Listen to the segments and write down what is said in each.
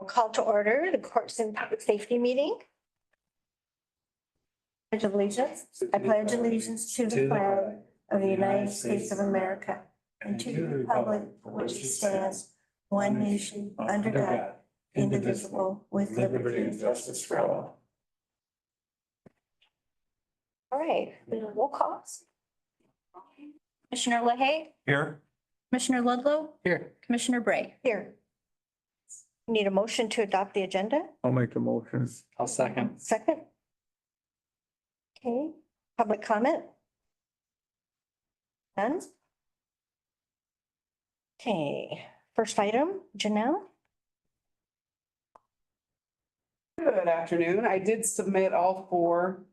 Call to order the Courts and Public Safety meeting. Pledge of allegiance. I pledge allegiance to the flag of the United States of America and to the republic for which it stands, one nation, under God, indivisible, with liberty and justice for all. All right, roll calls. Commissioner LaHaye, Here. Commissioner Ludlow, Here. Commissioner Bray. Here. Need a motion to adopt the agenda? I'll make the motion. I'll second. Second. Okay, public comment? None? Okay, first item, Janelle? Good afternoon. I did submit all four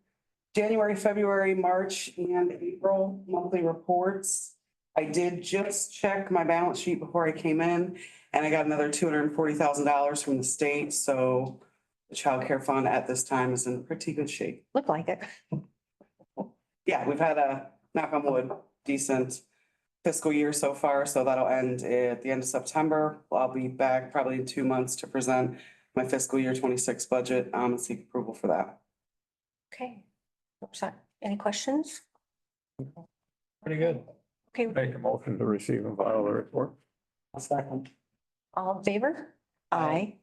January, February, March, and April monthly reports. I did just check my balance sheet before I came in, and I got another $240,000 from the state, so the child care fund at this time is in pretty good shape. Look like it. Yeah, we've had a, knock on wood, decent fiscal year so far, so that'll end at the end of September. I'll be back probably in 2 months to present my fiscal year 26 budget, and seek approval for that. Okay. Sorry, any questions? Pretty good. Okay, Make a motion to receive and file the report. I'll second. all in favor? Aye.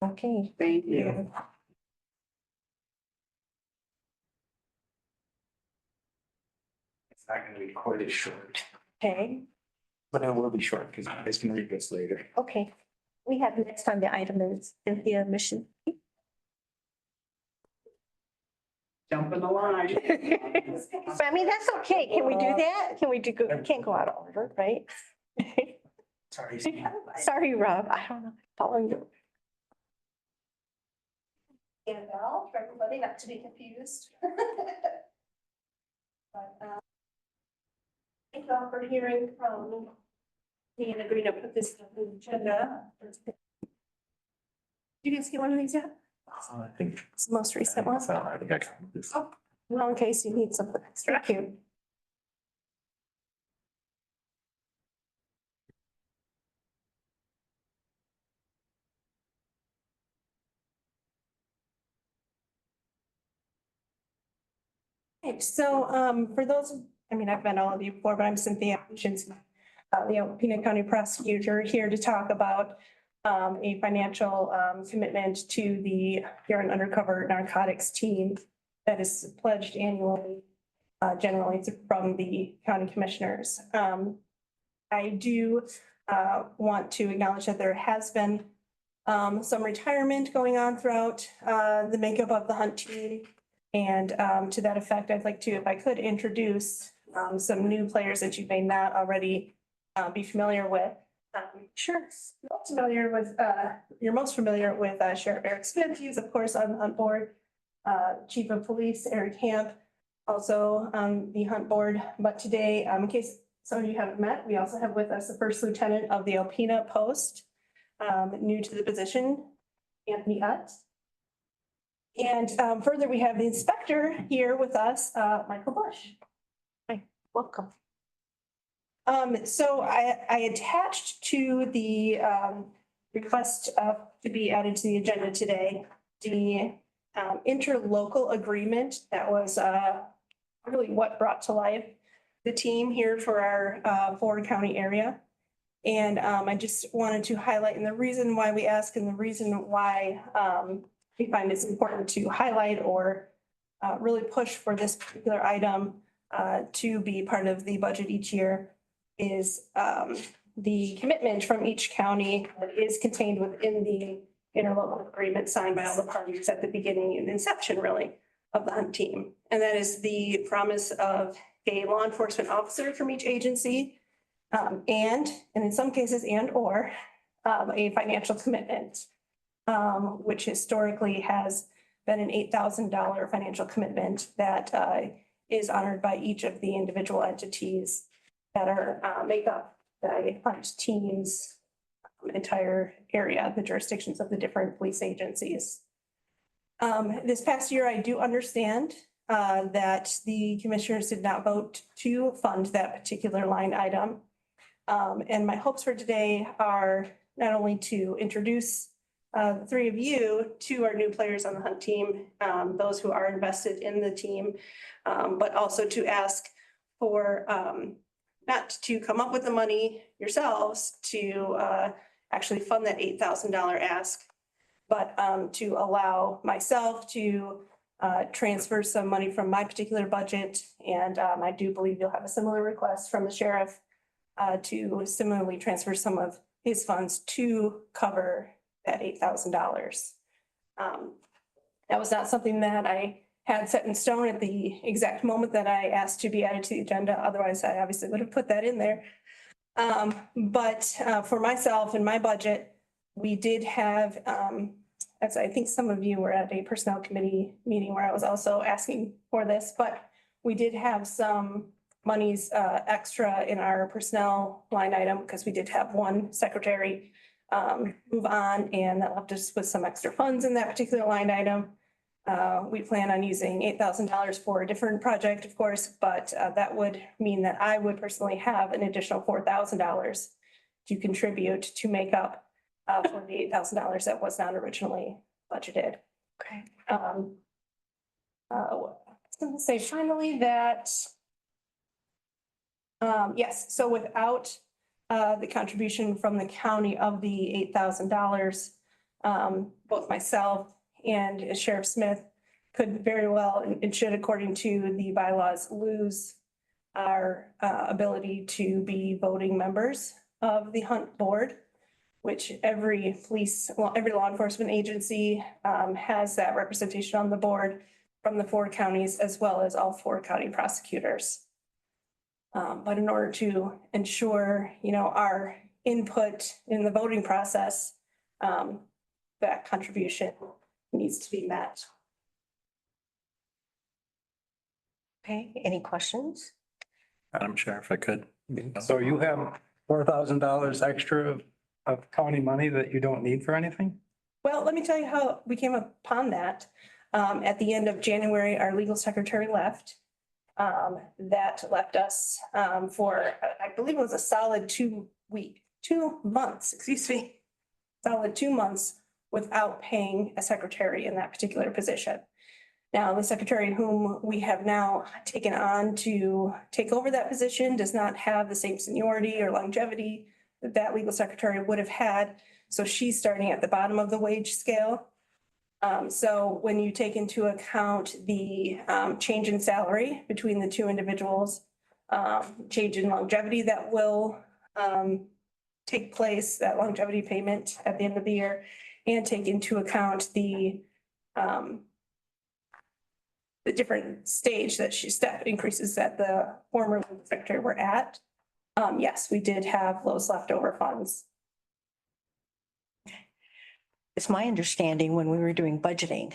Okay, Thank you. It's not gonna be quite as short, okay, but it will be short because you guys can read this later. okay. We have next time the item is Cynthia Mission. Jump in the line. But I mean, that's okay. Can we do that? Can we do, we can't go out of order, right? Sorry. Sorry, Rob, I don't know. Following you. And Val, for everybody not to be confused. But, thank you all for hearing from me and agreeing to put this on the agenda. Did you guys get one of these yet? I think. It's the most recent one. I think I got this. Well, in case you need something extra. Thank you. Okay, so for those, I mean, I've met all of you before, but I'm Cynthia Hutchinson, the Peanut County prosecutor, here to talk about a financial commitment to the Huron Undercover Narcotics team that is pledged annually, generally from the county commissioners. I do want to acknowledge that there has been some retirement going on throughout the makeup of the hunt team. And to that effect, I'd like to, if I could, introduce some new players that you may not already be familiar with. Sure. You're most familiar with Sheriff Eric Smith. He's of course on the hunt board. Chief of Police Eric Hamp, also on the hunt board. But today, in case some of you haven't met, we also have with us the First Lieutenant of the Alpena Post, new to the position, Anthony Utt. And further, we have the inspector here with us, Michael Bush. Hi, welcome. So I attached to the request to be added to the agenda today, the interlocal agreement that was really what brought to life the team here for our Ford County area. And I just wanted to highlight, and the reason why we ask and the reason why we find it's important to highlight or really push for this particular item to be part of the budget each year is the commitment from each county that is contained within the interlocal agreement signed by all the parties at the beginning and inception, really, of the hunt team. And that is the promise of a law enforcement officer from each agency and in some cases or a financial commitment, which historically has been an $8,000 financial commitment that is honored by each of the individual entities that are make up the hunt team's entire area, the jurisdictions of the different police agencies. This past year, I do understand that the commissioners did not vote to fund that particular line item. And my hopes for today are not only to introduce the three of you to our new players on the Hunt team, those who are invested in the team, but also to ask for not to come up with the money yourselves to actually fund that $8,000 ask, but to allow myself to transfer some money from my particular budget. And I do believe you'll have a similar request from the sheriff to similarly transfer some of his funds to cover that $8,000. That was not something that I had set in stone at the exact moment that I asked to be added to the agenda. Otherwise, I obviously would have put that in there. But for myself and my budget, we did have, as I think some of you were at a personnel committee meeting where I was also asking for this, but we did have some monies extra in our personnel line item because we did have one secretary move on, and that left us with some extra funds in that particular line item. We plan on using $8,000 for a different project, of course, but that would mean that I would personally have an additional $4,000 to contribute to make up for the $8,000 that was not originally budgeted. Okay. I was gonna say finally that, yes, so without the contribution from the county of the $8,000, both myself and Sheriff Smith could very well and should, according to the bylaws, lose our ability to be voting members of the Hunt Board, which every law enforcement agency has that representation on the board from the 4 counties, as well as all 4 county prosecutors. But in order to ensure, our input in the voting process, that contribution needs to be met. Okay, any questions? Madam Chair, if I could. So you have $4,000 extra of county money that you don't need for anything? Well, let me tell you how we came upon that. At the end of January, our legal secretary left. That left us for, I believe it was a solid 2 months, solid 2 months without paying a secretary in that particular position. Now, the secretary whom we have now taken on to take over that position does not have the same seniority or longevity that that legal secretary would have had. So she's starting at the bottom of the wage scale. So when you take into account the change in salary between the 2 individuals, change in longevity that will take place, that longevity payment at the end of the year, and take into account the different stage that step increases that the former secretary were at. Yes, we did have those leftover funds. It's my understanding when we were doing budgeting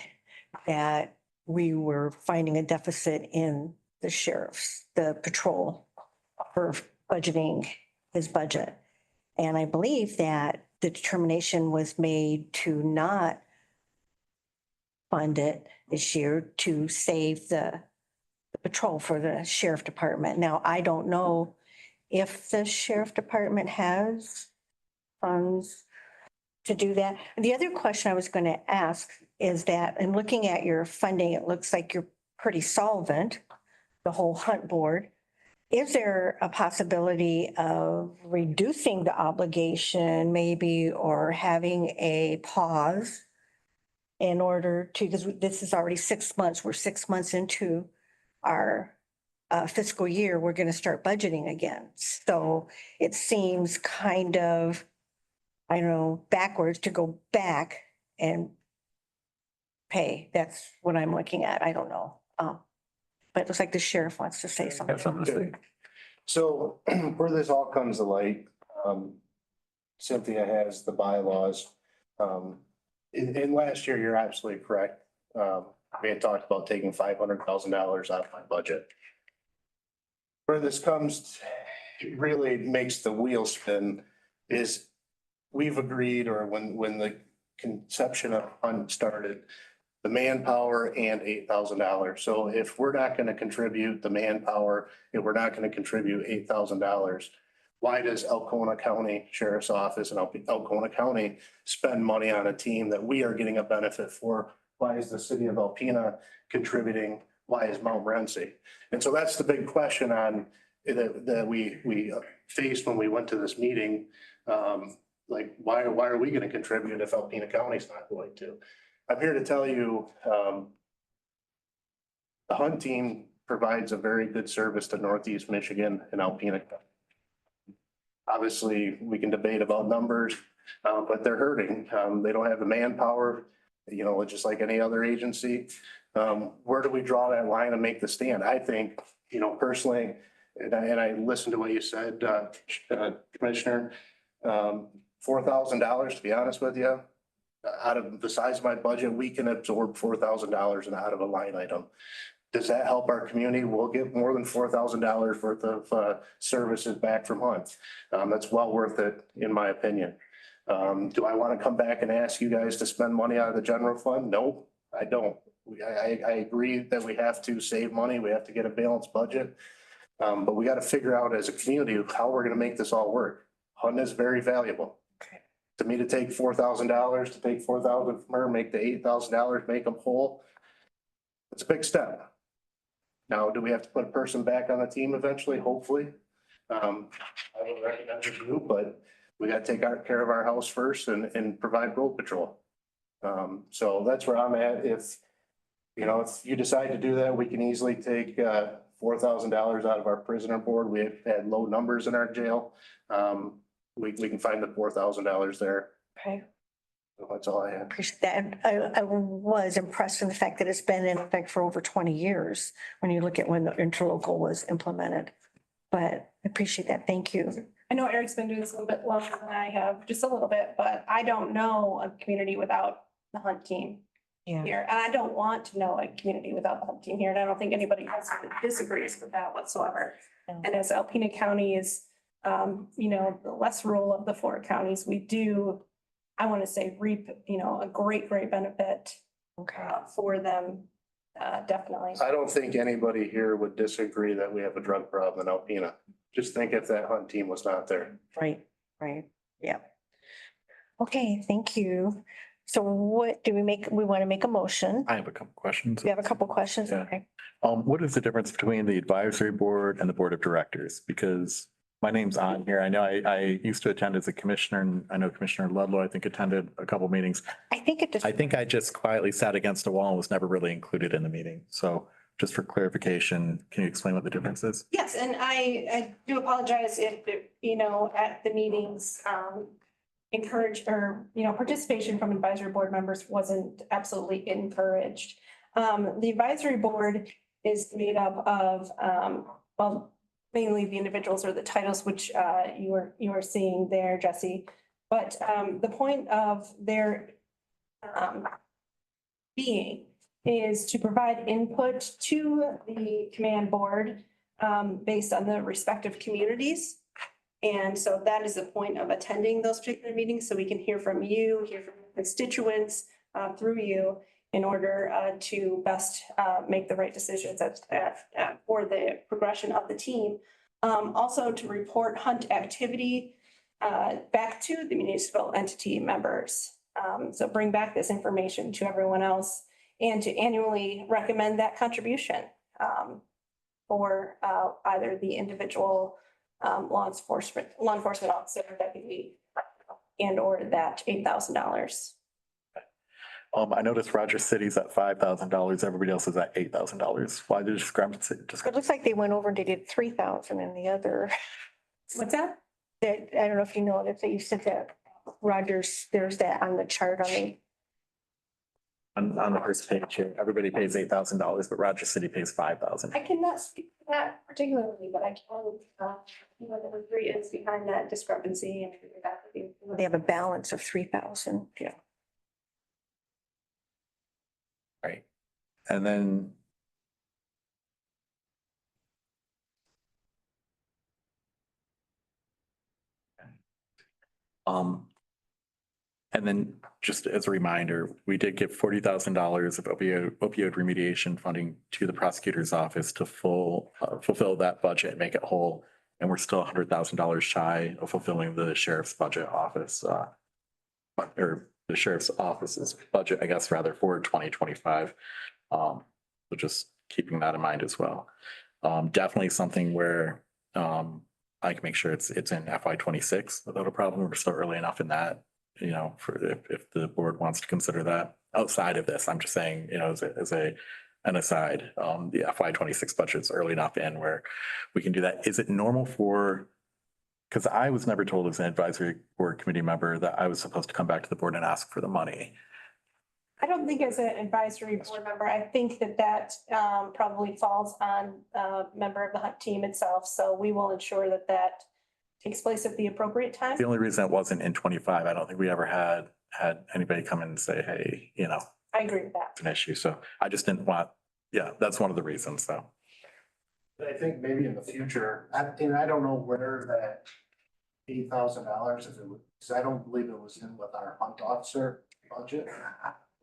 that we were finding a deficit in the patrol for budgeting his budget. And I believe that the determination was made to not fund it this year to save the patrol for the sheriff department. Now, I don't know if the sheriff department has funds to do that. The other question I was going to ask is that in looking at your funding, it looks like you're pretty solvent, the whole Hunt Board. Is there a possibility of reducing the obligation maybe, or having a pause in order to, because this is already 6 months, we're 6 months into our fiscal year, we're going to start budgeting again. So it seems kind of, I don't know, backwards to go back and pay. That's what I'm looking at. I don't know. But it looks like the sheriff wants to say something. Have something to say? So where this all comes to light, Cynthia has the bylaws. In last year, you're absolutely correct. We had talked about taking $500,000 out of my budget. Where this comes, really makes the wheel spin is we've agreed, or when the conception of Hunt started, the manpower and $8,000. So if we're not going to contribute the manpower, if we're not going to contribute $8,000, why does Alcona County Sheriff's Office and Alcona County spend money on a team that we are getting a benefit for? Why is the city of Alpena contributing? Why is Montmorency? And so that's the big question on that we faced when we went to this meeting. Like, why are we gonna contribute if Alpena County's not going to? I'm here to tell you, the hunt team provides a very good service to Northeast Michigan and Alpena. Obviously, we can debate about numbers, but they're hurting. They don't have the manpower, you know, just like any other agency. Where do we draw that line and make the stand? I think, you know, personally, and I listened to what you said, Commissioner, $4,000, to be honest with you, out of the size of my budget, we can absorb $4,000 and out of a line item. Does that help our community? We'll get more than $4,000 worth of services back from Hunt. That's well worth it, in my opinion. Do I want to come back and ask you guys to spend money out of the general fund? No, I don't. I agree that we have to save money. We have to get a balanced budget. But we got to figure out as a community how we're going to make this all work. Hunt is very valuable. To me, to take $4,000, to take $4,000 from her, make the $8,000, make them whole. It's a big step. Now, do we have to put a person back on the team eventually? Hopefully. I don't recommend you do, but we got to take care of our house first and provide road patrol. So that's where I'm at. If you decide to do that, we can easily take $4,000 out of our prisoner board. We have had low numbers in our jail. We can find the $4,000 there. Okay. So that's all I have. Appreciate that. And I was impressed with the fact that it's been in effect for over 20 years when you look at when the interlocal was implemented. But I appreciate that. Thank you. I know Eric's been doing this a little bit longer than I have, just a little bit, but I don't know a community without the hunt team Yeah. here. And I don't want to know a community without the hunt team here. And I don't think anybody else disagrees with that whatsoever. No. And as Alpena County is, the less rural of the four counties, we do, I want to say, reap, a great benefit Okay. for them, definitely. I don't think anybody here would disagree that we have a drug problem in Alpena. Just think if that hunt team was not there. Right. Yeah. Okay, thank you. So what do we make? We want to make a motion. I have a couple questions. We have a couple questions. Yeah. Okay. What is the difference between the advisory board and the board of directors? Because my name's on here. I know I used to attend as a commissioner, and I know Commissioner Ludlow, I think, attended a couple meetings. I think it just. I think I just quietly sat against a wall and was never really included in the meeting. So just for clarification, can you explain what the difference is? Yes, and I do apologize if, at the meetings, encouraged or, participation from advisory board members wasn't absolutely encouraged. The advisory board is made up of, mainly the individuals or the titles, which you are seeing there, Jesse. But the point of their being is to provide input to the command board based on the respective communities. And so that is the point of attending those particular meetings, so we can hear from you, hear from constituents through you in order to best make the right decisions for the progression of the team. Also to report hunt activity back to the municipal entity members. So bring back this information to everyone else and to annually recommend that contribution for either the individual law enforcement officer, deputy, and or that $8,000. I noticed Rogers City's at $5,000. Everybody else is at $8,000. Why the discrepancy? It looks like they went over and they did 3,000 in the other. What's that? That, I don't know if you know that you said that Rogers, there's that on the chart on the. On the first page here, everybody pays $8,000, but Rogers City pays $5,000. I cannot speak to that particularly, but I can, the degree is behind that discrepancy and figure that would be. They have a balance of 3,000. Yeah. Right. And then. And then just as a reminder, we did give $40,000 of opioid remediation funding to the prosecutor's office to fulfill that budget and make it whole. And we're still $100,000 shy of fulfilling the sheriff's budget office, or the sheriff's office's budget, I guess, rather, for 2025. So just keeping that in mind as well. Definitely something where I can make sure it's in FY 26 without a problem. We're still early enough in that, for if the board wants to consider that outside of this. I'm just saying, as an aside, the FY 26 budget's early enough in where we can do that. Is it normal because I was never told as an advisory board committee member that I was supposed to come back to the board and ask for the money. I don't think as an advisory board member, I think that probably falls on a member of the hunt team itself. So we will ensure that takes place at the appropriate time. The only reason it wasn't in 25, I don't think we ever had anybody come in and say, hey, I agree with that. it's an issue. So I just didn't want, that's one of the reasons, so. But I think maybe in the future, and I don't know where that $8,000, if it was, 'cause I don't believe it was in with our hunt officer budget.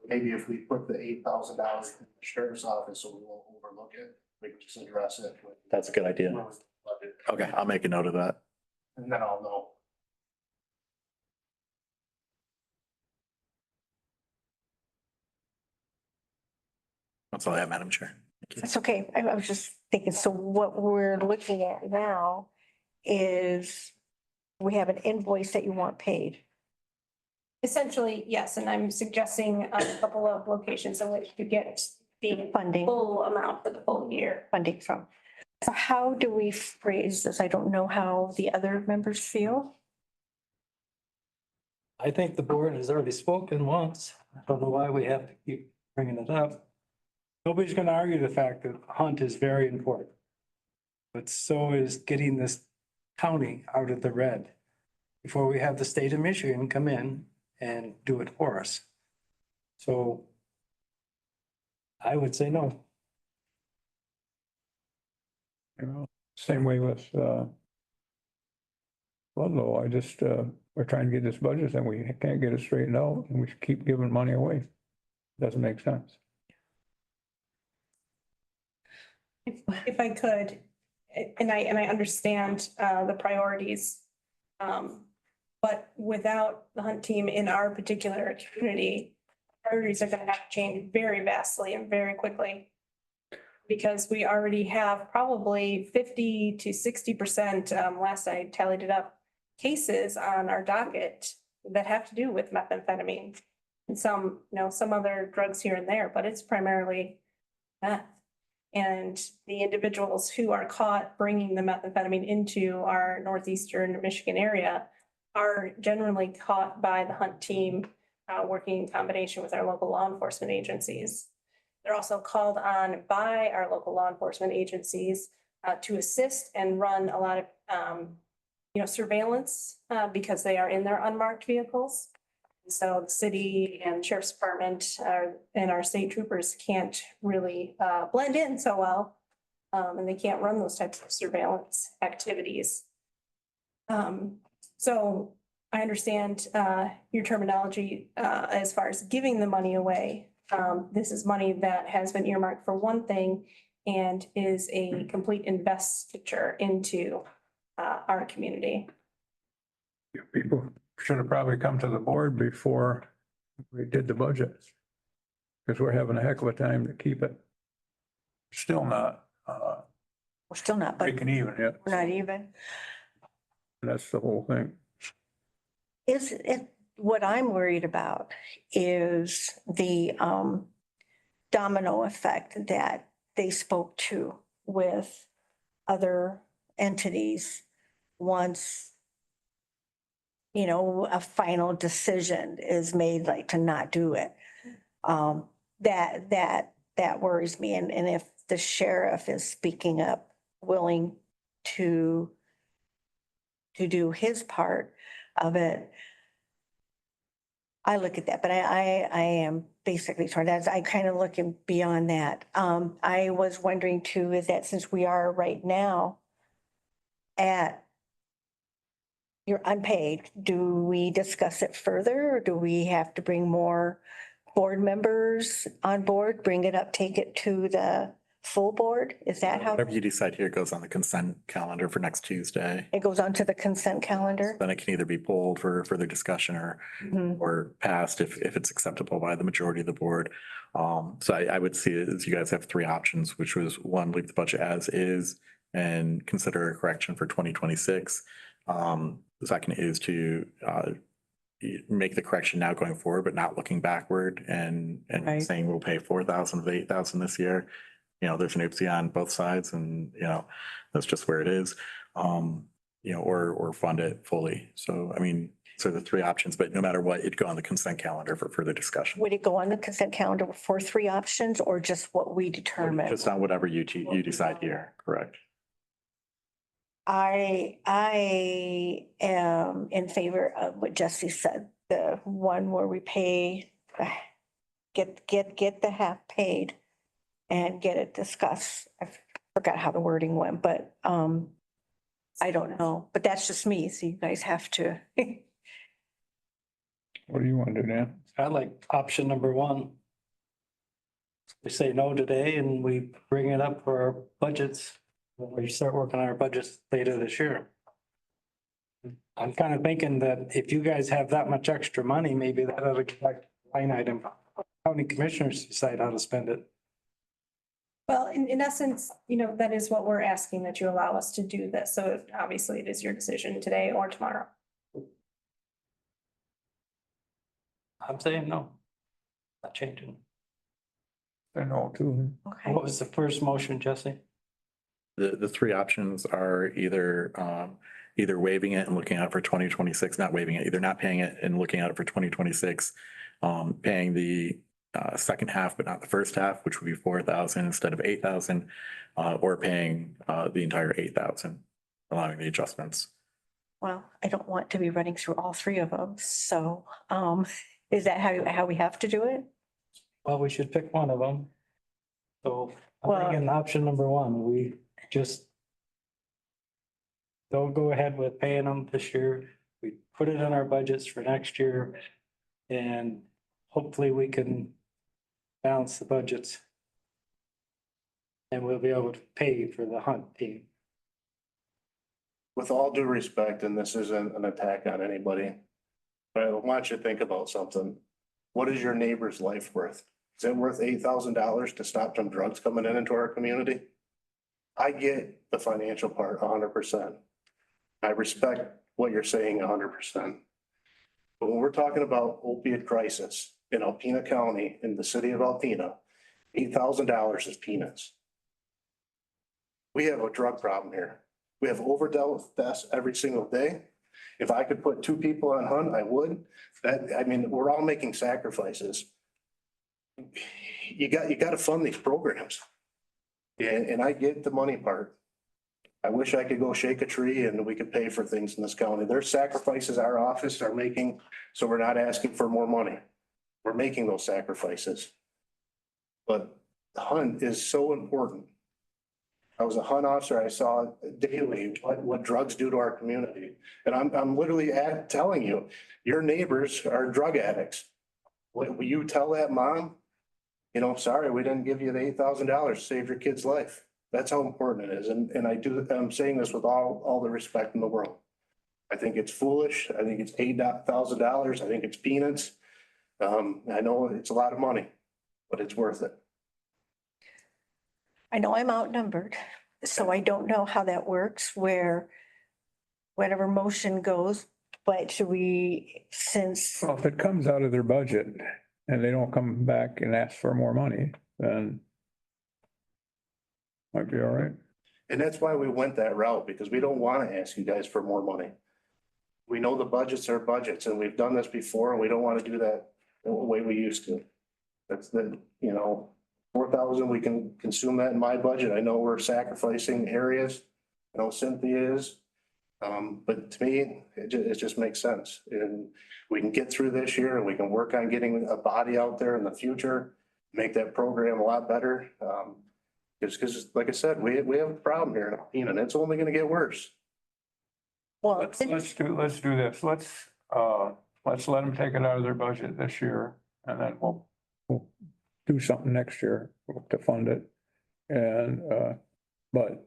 Maybe if we put the $8,000 in the sheriff's office, so we won't overlook it, we can just address it. That's a good idea. Okay, I'll make a note of that. And then I'll know. That's all I have, Madam Chair. Thank you. That's okay. I was just thinking, so what we're looking at now is we have an invoice that you want paid. Essentially, yes, and I'm suggesting a couple of locations in which to get the Funding, full amount for the full year. funding from. So how do we phrase this? I don't know how the other members feel. I think the board has already spoken once. I don't know why we have to keep bringing it up. Nobody's gonna argue the fact that hunt is very important. But so is getting this county out of the red before we have the state of Michigan come in and do it for us. So I would say no. Same way with, Ludlow, we're trying to get this budget and we can't get it straightened out and we keep giving money away. Doesn't make sense. If I could, and I understand the priorities. But without the hunt team in our particular community, priorities are gonna have to change very vastly and very quickly. Because we already have probably 50 to 60%, last I tallied it up, cases on our docket that have to do with methamphetamine. And some other drugs here and there, but it's primarily meth. And the individuals who are caught bringing the methamphetamine into our northeastern Michigan area are generally caught by the hunt team, working in combination with our local law enforcement agencies. They're also called on by our local law enforcement agencies to assist and run a lot of, surveillance because they are in their unmarked vehicles. So the city and sheriff's department and our state troopers can't really blend in so well. And they can't run those types of surveillance activities. So I understand your terminology as far as giving the money away. This is money that has been earmarked for one thing and is a complete investiture into our community. People should have probably come to the board before we did the budget. Because we're having a heck of a time to keep it. Still not, We're still not, but breaking even yet. we're not even. That's the whole thing. Is it, what I'm worried about is the domino effect that they spoke to with other entities once, a final decision is made, like to not do it. That worries me. And if the sheriff is speaking up, willing to do his part of it, I look at that, but I am basically torn. I kind of looking beyond that. I was wondering too, is that since we are right now you're unpaid, do we discuss it further or do we have to bring more board members on board, bring it up, take it to the full board? Is that how Whatever you decide here goes on the consent calendar for next Tuesday. it goes onto the consent calendar? Then it can either be pulled for further discussion Mhm. or passed if it's acceptable by the majority of the board. So I would see it as you guys have three options, which was one, leave the budget as is and consider a correction for 2026. The second is to make the correction now going forward, but not looking backward and Right. saying we'll pay 4,000 of 8,000 this year. You know, there's an oopsie on both sides and, you know, that's just where it is. You know, or fund it fully. So, I mean, so the three options, but no matter what, it'd go on the consent calendar for further discussion. Would it go on the consent calendar for three options or just what we determine? Just on whatever you decide here, correct? I am in favor of what Jesse said, the one where we pay, get the half paid and get it discussed. I forgot how the wording went, but, I don't know, but that's just me. So you guys have to. What do you want to do, Dan? I like option number one. We say no today and we bring it up for our budgets when we start working on our budgets later this year. I'm kind of thinking that if you guys have that much extra money, maybe that ought to get back to the line item. County commissioners decide how to spend it. Well, in essence, you know, that is what we're asking, that you allow us to do this. So obviously it is your decision today or tomorrow. I'm saying no. Not changing. I know too. Okay. What was the first motion, Jesse? The three options are either either waiving it and looking out for 2026, not waiving it, either not paying it and looking out for 2026, paying the second half, but not the first half, which would be 4,000 instead of 8,000, or paying the entire 8,000, allowing the adjustments. Well, I don't want to be running through all three of them. So, is that how we have to do it? Well, we should pick one of them. So I'm Well- thinking option number one, we just don't go ahead with paying them this year. We put it in our budgets for next year. And hopefully we can balance the budgets. And we'll be able to pay for the hunt team. With all due respect, and this isn't an attack on anybody, but I want you to think about something. What is your neighbor's life worth? Is it worth $8,000 to stop some drugs coming into our community? I get the financial part 100%. I respect what you're saying 100%. But when we're talking about opiate crisis in Alpena County, in the city of Alpena, $8,000 is peanuts. We have a drug problem here. We have overdose deaths every single day. If I could put two people on hunt, I would. I mean, we're all making sacrifices. You got to fund these programs. And I get the money part. I wish I could go shake a tree and we could pay for things in this county. There's sacrifices our office are making, so we're not asking for more money. We're making those sacrifices. But the hunt is so important. I was a hunt officer. I saw daily what drugs do to our community. And I'm literally telling you, your neighbors are drug addicts. Will you tell that mom, you know, sorry, we didn't give you the $8,000 to save your kid's life? That's how important it is. And I'm saying this with all the respect in the world. I think it's foolish. I think it's $8,000. I think it's peanuts. I know it's a lot of money, but it's worth it. I know I'm outnumbered, so I don't know how that works, where whatever motion goes, but should we, since, Well, if it comes out of their budget and they don't come back and ask for more money, then might be all right. And that's why we went that route, because we don't want to ask you guys for more money. We know the budgets are budgets and we've done this before and we don't want to do that the way we used to. That's the, you know, 4,000, we can consume that in my budget. I know we're sacrificing areas. I know Cynthia is. But to me, it just makes sense. And we can get through this year and we can work on getting a body out there in the future, make that program a lot better. Because like I said, we have a problem here in Alpena and it's only going to get worse. well, Let's do this. Let's let them take it out of their budget this year and then we'll do something next year to fund it. And, but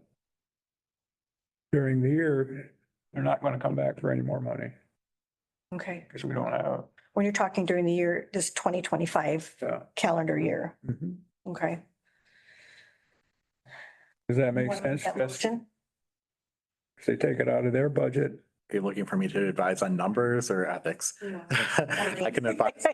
during the year, they're not gonna come back for any more money Okay. because we don't have. When you're talking during the year, this 2025 Yeah. calendar year. Mhm. Okay. Does that make Want to make sense? that Yes. motion? If they take it out of their budget, Are you looking for me to advise on numbers or ethics? No. I can advise.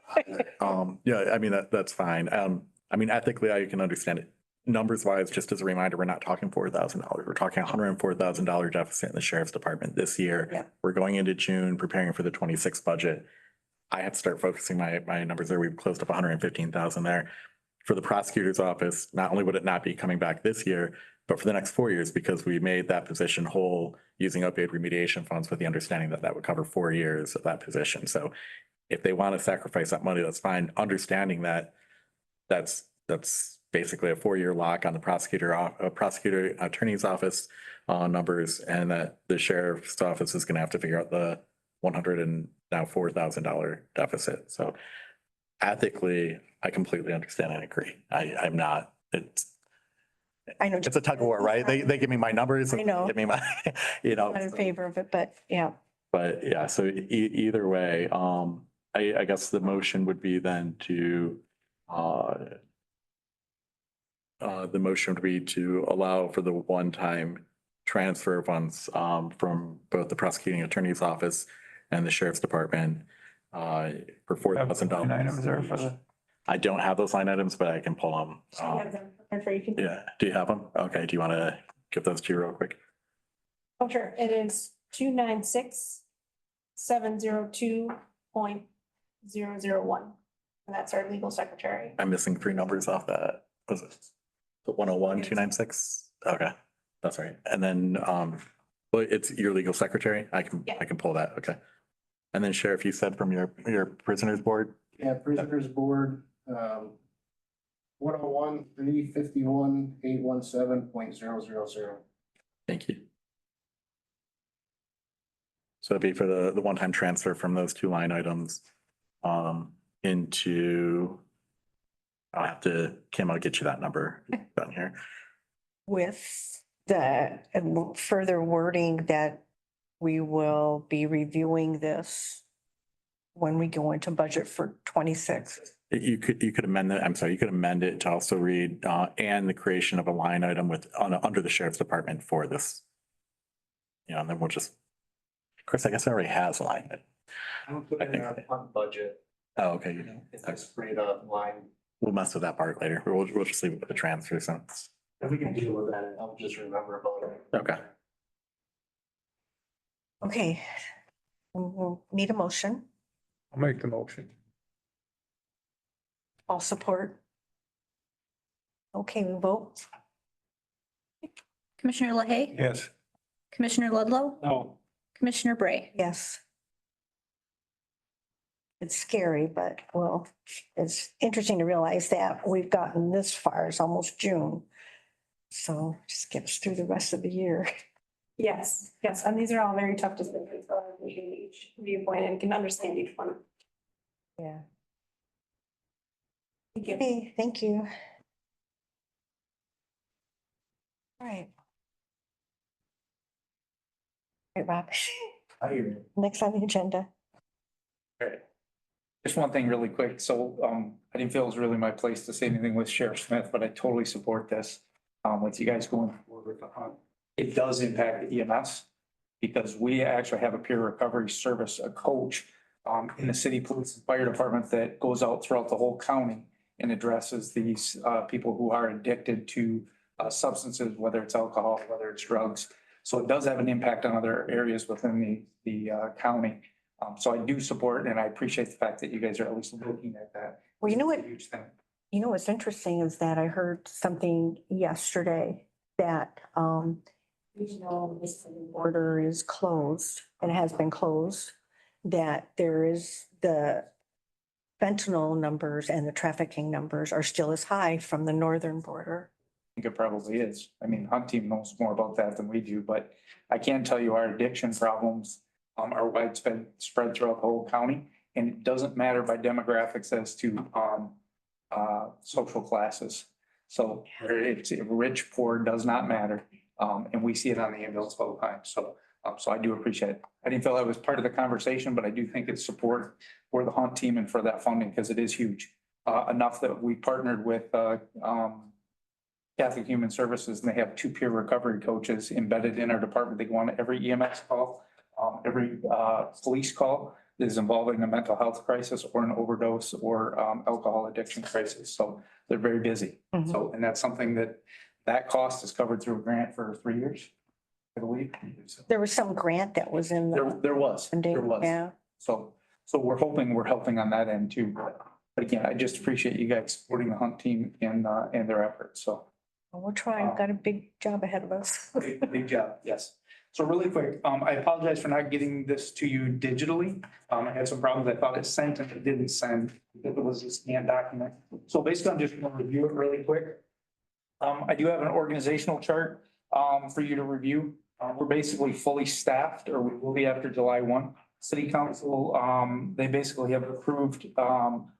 Yeah, I mean, that's fine. I mean, ethically, I can understand it. Numbers wise, just as a reminder, we're not talking $4,000. We're talking $104,000 deficit in the sheriff's department this year. Yeah. We're going into June, preparing for the 26 budget. I have to start focusing my numbers there. We've closed up 115,000 there. For the prosecutor's office, not only would it not be coming back this year, but for the next 4 years, because we made that position whole using opioid remediation funds with the understanding that that would cover 4 years of that position. So if they want to sacrifice that money, that's fine. Understanding that that's basically a 4-year lock on the prosecutor attorney's office numbers, and that the sheriff's office is going to have to figure out the $104,000 deficit. So ethically, I completely understand and agree. I'm not, I know. it's a tug of war, right? They give me my numbers. I know. Give me my, I'm in favor of it, but yeah. But yeah, so either way, I guess the motion would be then to, the motion would be to allow for the one-time transfer of funds, from both the prosecuting attorney's office and the sheriff's department, for $4,000. items there for the. I don't have those line items, but I can pull them. And for you can. Yeah, do you have them? Okay, do you want to give those to you real quick? Oh, sure. It is 296,702.001. And that's our legal secretary. I'm missing 3 numbers off that. Was it the 101, 296? Okay, that's right. And then, well, it's your legal secretary. I can pull that. Okay. And then Sheriff, you said from your prisoners board? Yeah, prisoners board, 101,351,817.000. Thank you. So it'd be for the one-time transfer from those 2 line items, into, Kim, I'll get you that number down here. With the further wording that we will be reviewing this when we go into budget for 26. You could amend that, I'm sorry, you could amend it to also read, and the creation of a line item under the sheriff's department for this. You know, and then we'll just, of course, I guess it already has a line. I'm putting it on budget. Oh, okay, you know, It's a straight up line. we'll mess with that part later. We'll just leave it with the transfer since. And we can deal with that. I'll just remember about it. Okay. Okay. We'll need a motion. I'll make the motion. All support. Okay, we vote. Commissioner LaHaye, Yes. Commissioner Ludlow, No, Commissioner Bray. Yes. It's scary, but well, it's interesting to realize that we've gotten this far. It's almost June. So just get us through the rest of the year. Yes, yes. And these are all very tough decisions. So I appreciate each viewpoint and can understand each one. Yeah. Thank you. Okay, thank you. All right. All right, Rob. I hear you. Next on the agenda. Okay. Just one thing really quick. So, I didn't feel it was really my place to say anything with Sheriff Smith, but I totally support this. With you guys going forward with the hunt. It does impact the EMS because we actually have a peer recovery service, a coach, in the city police and fire department that goes out throughout the whole county and addresses these, people who are addicted to, substances, whether it's alcohol, whether it's drugs. So it does have an impact on other areas within the county. So I do support and I appreciate the fact that you guys are at least looking at that. Well, you know what? It's a huge thing. You know, what's interesting is that I heard something yesterday that, even though this border is closed and has been closed, that there is the fentanyl numbers and the trafficking numbers are still as high from the northern border. I think it probably is. I mean, Hunt Team knows more about that than we do, but I can tell you our addiction problems are widespread throughout the whole county. And it doesn't matter by demographics as to social classes. So it's rich, poor, does not matter. And we see it on the ambulance all the time. So I do appreciate it. I didn't feel that was part of the conversation, but I do think it's support for the Hunt team and for that funding because it is huge. Enough that we partnered with Catholic Human Services and they have 2 peer recovery coaches embedded in our department. They go on every EMS call, every police call that is involving a mental health crisis or an overdose or alcohol addiction crisis. So they're very busy. So, and that's something that cost is covered through a grant for 3 years, I believe. There was some grant that was in the There was. yeah. So we're hoping we're helping on that end too. But again, I just appreciate you guys supporting the Hunt team and their efforts. So Well, we're trying, got a big job ahead of us. big job, yes. So really quick, I apologize for not getting this to you digitally. I had some problems. I thought it sent and it didn't send. It was a scanned document. So basically, I'm just going to review it really quick. I do have an organizational chart for you to review. We're basically fully staffed, or we will be after July 1. City Council, they basically have approved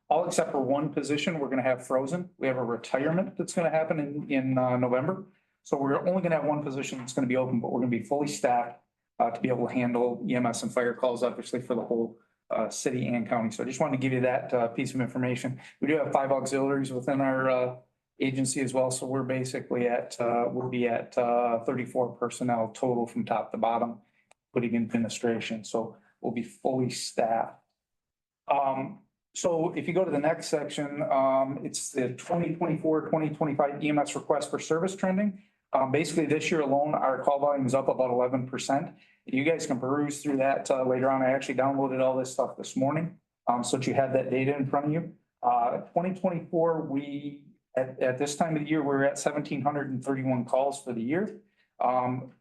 all except for one position. We're going to have frozen. We have a retirement that's going to happen in November. So we're only going to have one position that's going to be open, but we're going to be fully staffed to be able to handle EMS and fire calls, obviously for the whole city and county. So I just wanted to give you that piece of information. We do have 5 auxiliaries within our agency as well. So we're basically we'll be at 34 personnel total from top to bottom, including administration. So we'll be fully staffed. So if you go to the next section, it's the 2024-2025 EMS request for service trending. Basically this year alone, our call volume is up about 11%. You guys can peruse through that later on. I actually downloaded all this stuff this morning, so that you have that data in front of you. 2024, at this time of the year, we're at 1,731 calls for the year.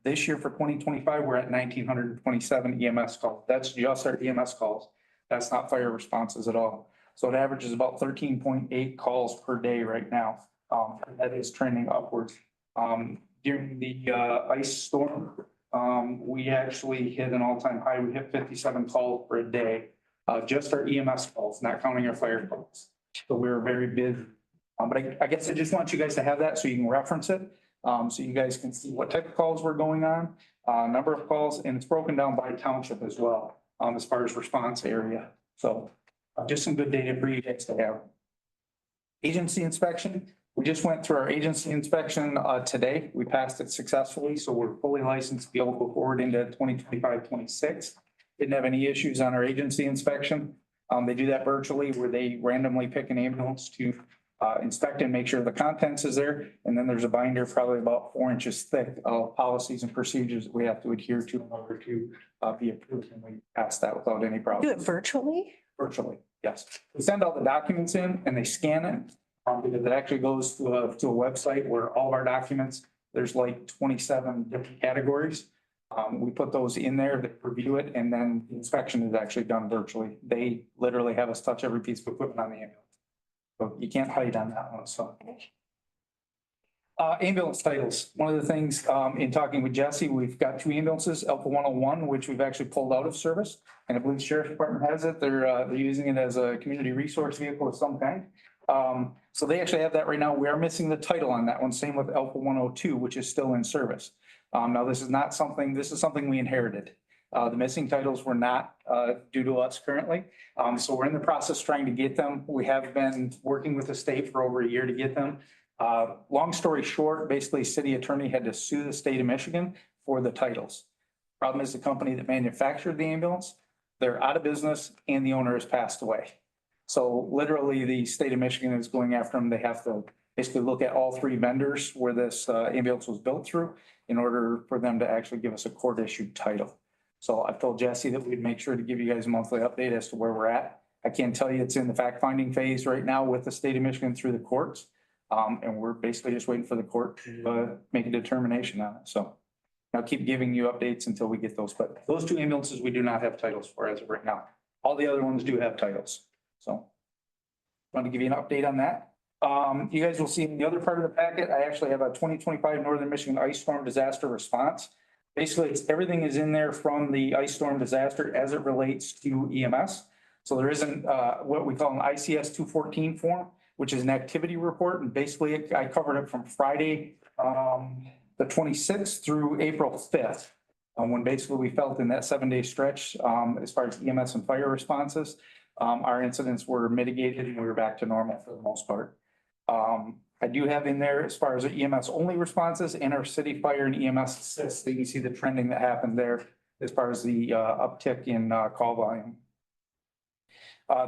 This year for 2025, we're at 1,927 EMS calls. That's just our EMS calls. That's not fire responses at all. So it averages about 13.8 calls per day right now. That is trending upwards. During the ice storm, we actually hit an all-time high. We hit 57 calls per day, just our EMS calls, not counting our fire calls. So we were very busy. But I guess I just want you guys to have that so you can reference it. So you guys can see what type of calls were going on, number of calls, and it's broken down by township as well, as far as response area. So just some good data for you guys to have. Agency inspection. We just went through our agency inspection today. We passed it successfully, so we're fully licensed to be able to go forward into 2025-26. Didn't have any issues on our agency inspection. They do that virtually where they randomly pick an ambulance to inspect and make sure the contents is there. And then there's a binder probably about 4 inches thick of policies and procedures that we have to adhere to in order to be approved. And we pass that without any Do problem. it virtually? Virtually, yes. We send all the documents in and they scan it. Because it actually goes to a website where all of our documents, there's like 27 different categories. We put those in there, they review it, and then the inspection is actually done virtually. They literally have us touch every piece of equipment on the ambulance. So you can't hide on that one, so. Ambulance titles. One of the things, in talking with Jesse, we've got 2 ambulances, Alpha 101, which we've actually pulled out of service. And I believe the Sheriff's Department has it. They're using it as a community resource vehicle of some kind. So they actually have that right now. We are missing the title on that one. Same with Alpha 102, which is still in service. Now this is something we inherited. The missing titles were not, due to us currently. So we're in the process trying to get them. We have been working with the state for over a year to get them. Long story short, basically city attorney had to sue the state of Michigan for the titles. Problem is the company that manufactured the ambulance, they're out of business and the owner has passed away. So literally the state of Michigan is going after them. They have to basically look at all 3 vendors where this ambulance was built through in order for them to actually give us a court issued title. So I've told Jesse that we'd make sure to give you guys a monthly update as to where we're at. I can't tell you it's in the fact finding phase right now with the state of Michigan through the courts. And we're basically just waiting for the court to make a determination on it. So I'll keep giving you updates until we get those. But those 2 ambulances, we do not have titles for as of right now. All the other ones do have titles. So I want to give you an update on that. You guys will see in the other part of the packet, I actually have a 2025 Northern Michigan ice storm disaster response. Basically, everything is in there from the ice storm disaster as it relates to EMS. So there isn't what we call an ICS 214 form. which is an activity report. And basically I covered it from Friday, the 26th through April 5th. When basically we felt in that 7-day stretch, as far as EMS and fire responses, our incidents were mitigated and we were back to normal for the most part. I do have in there as far as the EMS only responses and our city fire and EMS assist, so you can see the trending that happened there as far as the uptick in call volume.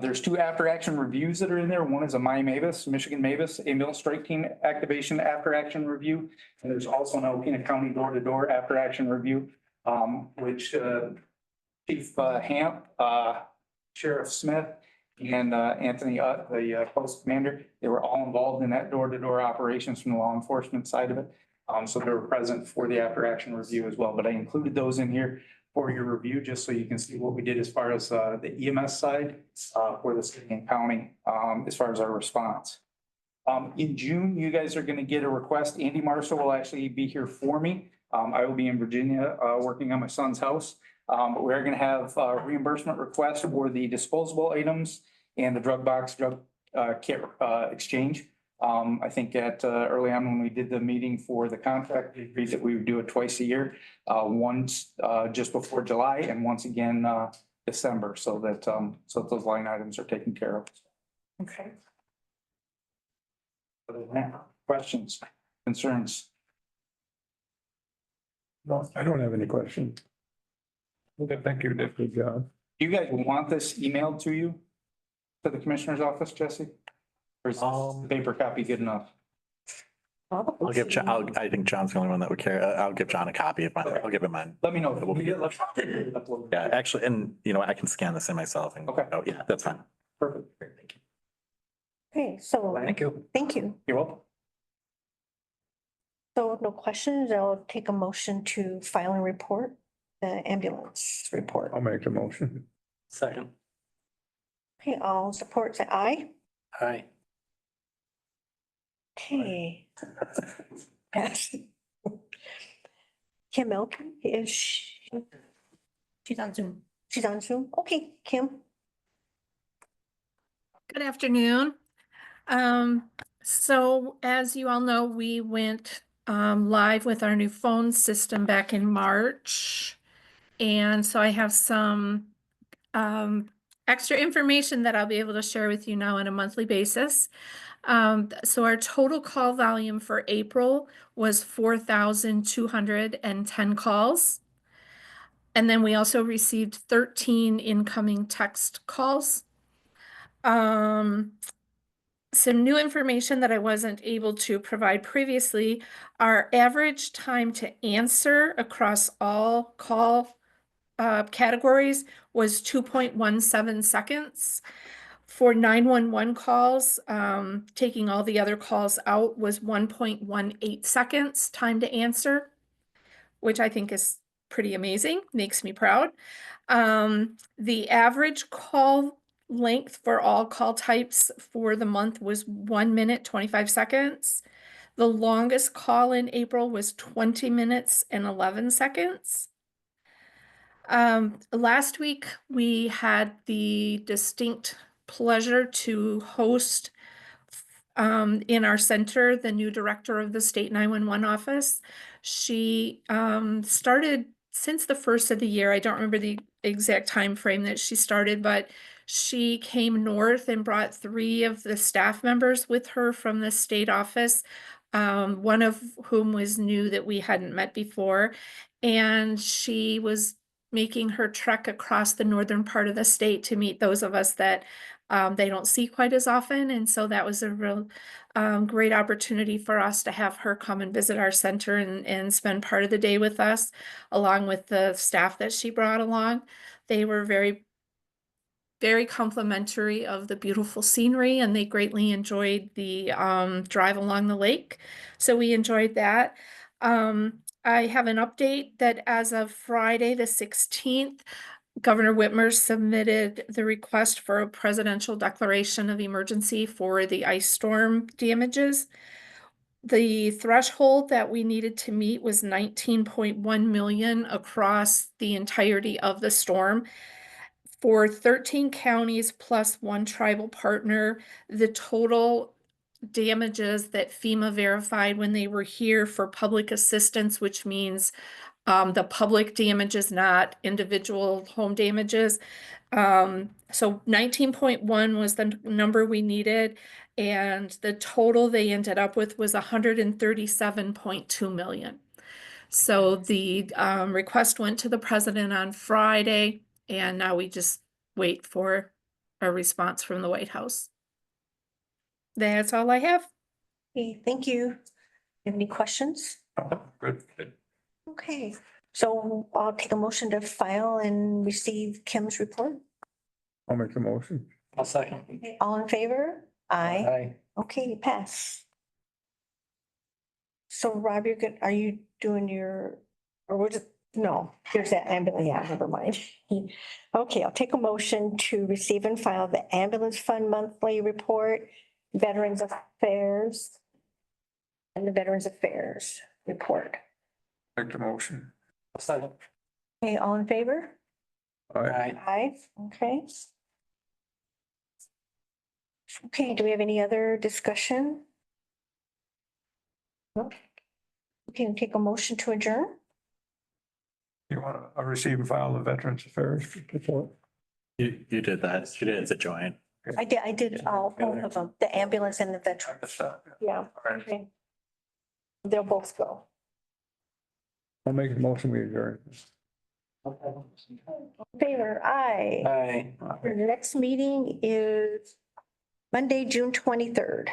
There's 2 after action reviews that are in there. One is a Michigan Mavis ambulance strike team activation after action review. And there's also an Alpena County door to door after action review, which Chief Hamp, Sheriff Smith, and Anthony, the post commander, they were all involved in that door to door operations from the law enforcement side of it. So they were present for the after action review as well, but I included those in here for your review, just so you can see what we did as far as the EMS side for the city and county as far as our response. In June, you guys are going to get a request. Andy Marshall will actually be here for me. I will be in Virginia working on my son's house. But we're going to have reimbursement requests for the disposable items and the drug kit exchange. I think at early on when we did the meeting for the contract, we agreed that we would do it twice a year, once just before July and once again December, so that those line items are taken care of. Okay. Other than that, questions, concerns? No, I don't have any questions. I think you did a good job. Do you guys want this emailed to you, to the commissioner's office, Jesse? Or is the paper copy good enough? I'll give John, I think John's the only one that would care. I'll give John a copy of mine. I'll give him mine. Let me know. Yeah, actually, and you know, I can scan this in myself and, Okay. oh, yeah, that's fine. Perfect. Great, thank you. Okay, so, Thank you. thank you. You're welcome. So no questions, I'll take a motion to file and report the ambulance report. I'll make the motion. Second. Okay, all support, say aye. Aye. Okay. Yes. Kim Elkin, is she? She's on Zoom. She's on Zoom? Okay, Kim. Good afternoon. So as you all know, we went live with our new phone system back in March. And so I have some extra information that I'll be able to share with you now on a monthly basis. So our total call volume for April was 4,210 calls. And then we also received 13 incoming text calls. Some new information that I wasn't able to provide previously, our average time to answer across all call categories was 2.17 seconds. For 911 calls, taking all the other calls out, was 1.18 seconds time to answer, which I think is pretty amazing, makes me proud. The average call length for all call types for the month was 1 minute, 25 seconds. The longest call in April was 20 minutes and 11 seconds. Last week, we had the distinct pleasure to host in our center the new director of the state 911 office. She started since the first of the year. I don't remember the exact time frame that she started, but she came north and brought 3 of the staff members with her from the state office, one of whom was new that we hadn't met before. And she was making her trek across the northern part of the state to meet those of us that they don't see quite as often. And so that was a real great opportunity for us to have her come and visit our center and spend part of the day with us, along with the staff that she brought along. They were very, very complimentary of the beautiful scenery, and they greatly enjoyed the drive along the lake. So we enjoyed that. I have an update that as of Friday, the 16th, Governor Whitmer submitted the request for a presidential declaration of emergency for the ice storm damages. The threshold that we needed to meet was 19.1 million across the entirety of the storm. For 13 counties plus 1 tribal partner, the total damages that FEMA verified when they were here for public assistance, which means the public damages, not individual home damages. So 19.1 was the number we needed, and the total they ended up with was 137.2 million. So the request went to the president on Friday, and now we just wait for a response from the White House. That's all I have. Okay, thank you. You have any questions? Good. Okay, so I'll take a motion to file and receive Kim's report. I'll make the motion. I'll second. All in favor? Aye. Aye. Okay, pass. So Rob, you're good, are you doing your, or was it, no, here's that ambulance, yeah, never mind. Okay, I'll take a motion to receive and file the ambulance fund monthly report, Veterans Affairs, and the Veterans Affairs report. Make the motion. I'll second. Okay, all in favor? Aye. Aye. Aye, okay. Okay, do we have any other discussion? No? Okay, we'll take a motion to adjourn. You want to receive and file the Veterans Affairs report? You did that. You did it as a joint. I did all both of them, the ambulance and the veterans. Yeah, okay. They'll both go. I'll make the motion, we adjourn. Favor, aye. Aye. The next meeting is Monday, June 23rd.